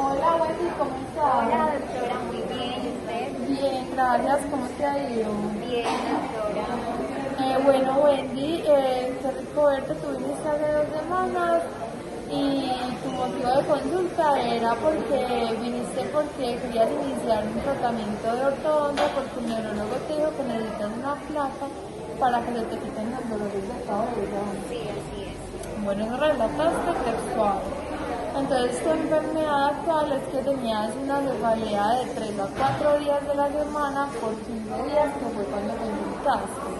Hola Wendy, ¿cómo estás? Hola, doctora, muy bien. ¿Y usted? Bien, gracias. ¿Cómo te ha ido? Bien, doctora. Bueno, Wendy, qué rico verte. Tú viniste hace 2 semanas y tu motivo de consulta era porque viniste porque querías iniciar un tratamiento de ortodoncia porque el neurólogo te dijo que necesitas una placa para que se te quiten los dolores de cabeza. Sí, así es. Bueno, eso relataste textual. Entonces, tu enfermedad actual es que tenías una cefalea de 3 a 4 días de la semana por 15 días, que fue cuando consultaste.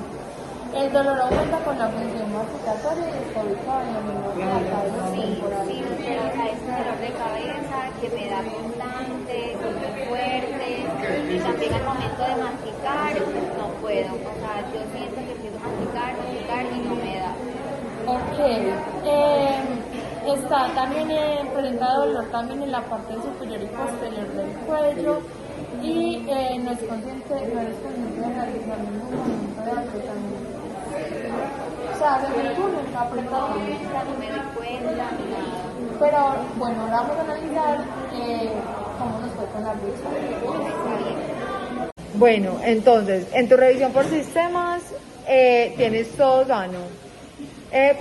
El dolor aumenta con la función masticatoria y está ubicado en el mismo cabeza Sí, temporal. sí, doctora, es un dolor de cabeza que me da constante, es muy fuerte, y también al momento de masticar no puedo. O sea, yo siento que empiezo a masticar y no me da. Ok, está también presenta dolor también en la parte superior y posterior del cuello y no eres consciente de realizar ningún movimiento de apretamiento. O sea, desde tú nunca apretado. No me doy cuenta ni nada. Pero bueno, ahora vamos a analizar cómo nos fue con la lucha. Está bien. Bueno, entonces, en tu revisión por sistemas tienes todo sano.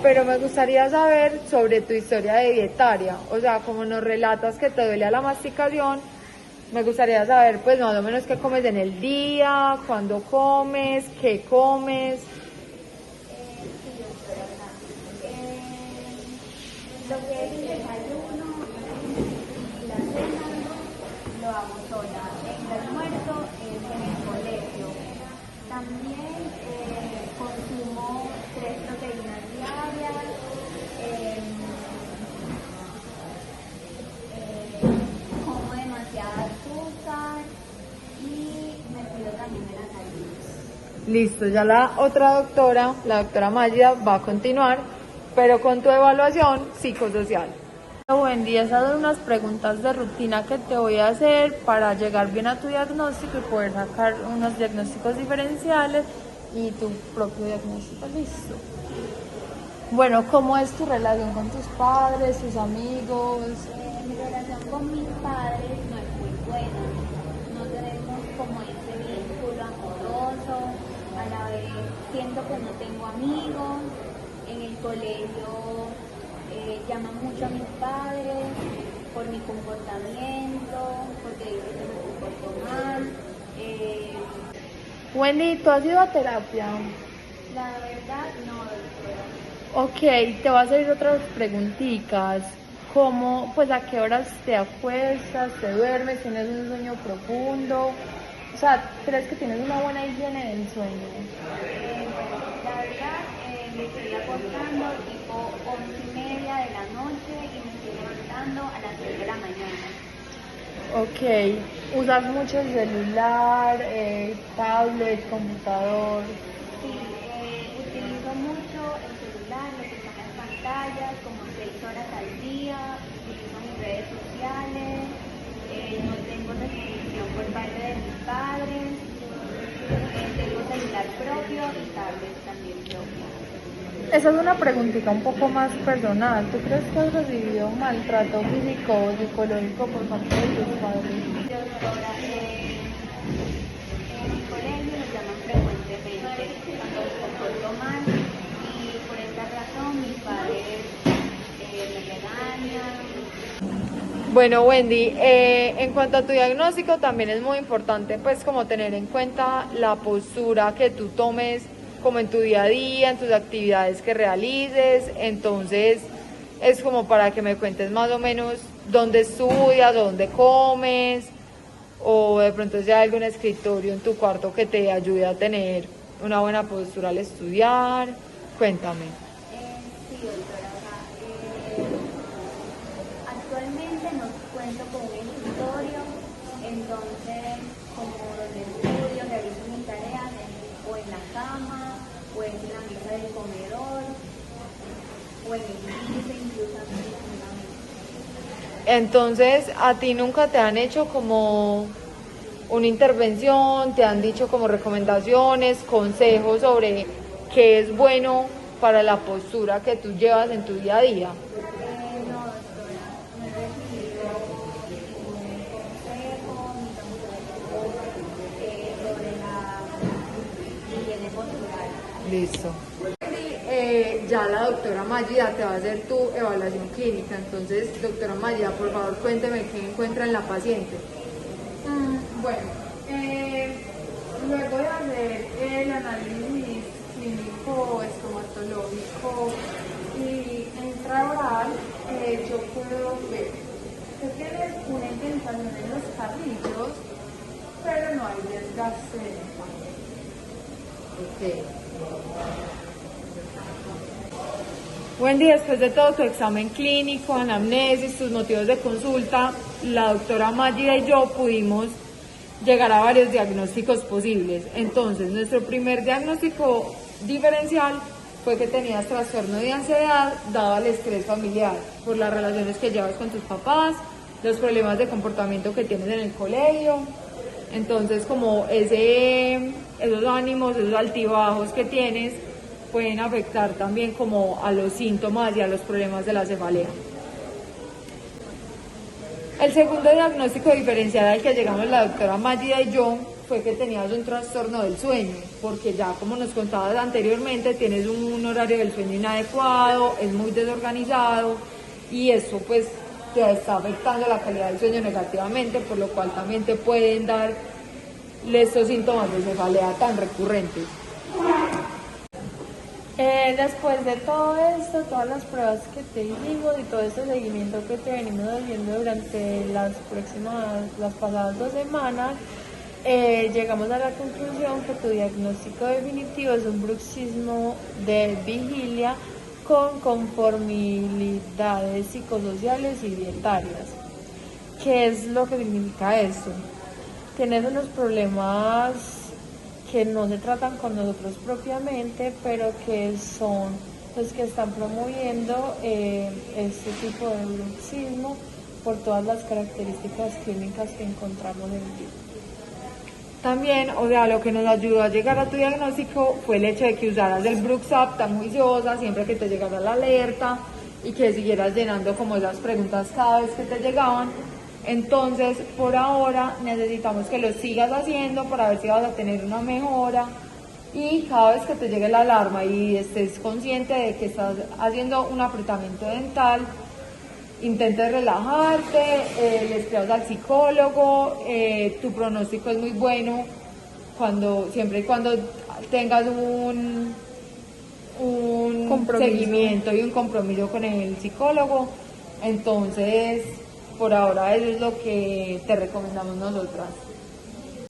Pero me gustaría saber sobre tu historia de dietaria. O sea, como nos relatas que te duele a la masticación, me gustaría saber pues más o menos qué comes en el día, cuándo comes, qué comes. Sí, doctora, lo que es el desayuno y la cena lo hago sola. El almuerzo es en el colegio. También consumo 3 proteínas diarias. eh, Como demasiada azúcar y me cuido también de la salud. Listo, ya la otra doctora, la doctora Maya, va a continuar, pero con tu evaluación psicosocial. Buen día, esas son unas preguntas de rutina que te voy a hacer para llegar bien a tu diagnóstico y poder sacar unos diagnósticos diferenciales y tu propio diagnóstico. Listo. Bueno, ¿cómo es tu relación con tus padres, tus amigos? Mi relación con mis padres no es muy buena. No tenemos como ese vínculo amoroso. A la vez siento que no tengo amigos. En el colegio llaman mucho a mis padres por mi comportamiento, porque dicen que me comporto mal. Wendy, ¿tú has ido a terapia? La verdad, no, doctora. Ok, te voy a hacer otras preguntitas. ¿Cómo, pues a qué horas te acuestas, te duermes, tienes un sueño profundo? O sea, ¿crees que tienes una buena higiene del sueño? Bueno, la verdad, me estoy acostando tipo 11:30 de la noche y me estoy levantando a las 6 de la mañana. Ok, ¿usas mucho el celular, tablet, computador? Sí, utilizo mucho el celular, lo que son las pantallas, como 6 horas al día, utilizo mis redes sociales, no tengo restricción por parte de mis padres, tengo celular propio y tablet también propio. Esa es una preguntita un poco más personal. ¿Tú crees que has recibido maltrato físico o psicológico por parte de tus padres? Doctora, en mi colegio nos llaman frecuentemente cuando me comporto mal y por esta razón mis padres me regañan. Bueno, Wendy, en cuanto a tu diagnóstico, también es muy importante pues como tener en cuenta la postura que tú tomes como en tu día a día, en tus actividades que realices. Entonces, es como para que me cuentes más o menos dónde estudias, dónde comes, o de pronto si hay algún escritorio en tu cuarto que te ayude a tener una buena postura al estudiar. Cuéntame. Sí, doctora, o sea, actualmente no cuento con un escritorio, entonces como donde estudio, realizo mis tareas o en la cama, o en la mesa del comedor, o en el piso, incluso en la mesa. Entonces, ¿a ti nunca te han hecho como una intervención, te han dicho como recomendaciones, consejos sobre qué es bueno para la postura que tú llevas en tu día a día? No, doctora, no he recibido Listo. Ya la doctora Mayida te va a hacer tu evaluación clínica. Entonces, doctora Mayida, por favor, cuénteme qué encuentra en la paciente. Bueno, luego de hacer el análisis clínico, estomatológico y intraoral, yo puedo ver que tienes una indentación en los carrillos, pero no hay desgaste dental. Ok. Wendy, después de todo tu examen clínico, anamnesis, tus motivos de consulta, la doctora Mayida y yo pudimos llegar a varios diagnósticos posibles. Entonces, nuestro primer diagnóstico diferencial fue que tenías trastorno de ansiedad dado al estrés familiar, por las relaciones que llevas con tus papás, los problemas de comportamiento que tienes en el colegio. Entonces, como esos ánimos, esos altibajos que tienes, pueden afectar también como a los síntomas y a los problemas de la cefalea. El segundo diagnóstico diferencial al que llegamos la doctora Mayida y yo fue que tenías un trastorno del sueño, porque ya como nos contabas anteriormente, tienes un horario del sueño inadecuado, es muy desorganizado y eso pues te está afectando la calidad del sueño negativamente, por lo cual también te pueden dar estos síntomas de cefalea tan recurrentes. Después de todo esto, todas las pruebas que te hicimos y todo este seguimiento que te venimos haciendo durante las pasadas 2 semanas, llegamos a la conclusión que tu diagnóstico definitivo es un bruxismo de vigilia con conformidades psicosociales y dietarias. ¿Qué es lo que significa esto? Tienes unos problemas que no se tratan con nosotros propiamente, pero que son los que están promoviendo este tipo de bruxismo por todas las características clínicas que encontramos en ti. También, lo que nos ayudó a llegar a tu diagnóstico fue el hecho de que usaras el Bruxap tan juiciosa siempre que te llegara la alerta y que siguieras llenando como esas preguntas cada vez que te llegaban. Entonces, por ahora necesitamos que lo sigas haciendo para ver si vas a tener una mejora y cada vez que te llegue la alarma y estés consciente de que estás haciendo un apretamiento dental, intentes relajarte, le escribas al psicólogo, tu pronóstico es muy bueno siempre y cuando tengas un seguimiento y un compromiso con el psicólogo. Entonces, por ahora eso es lo que te recomendamos nosotras.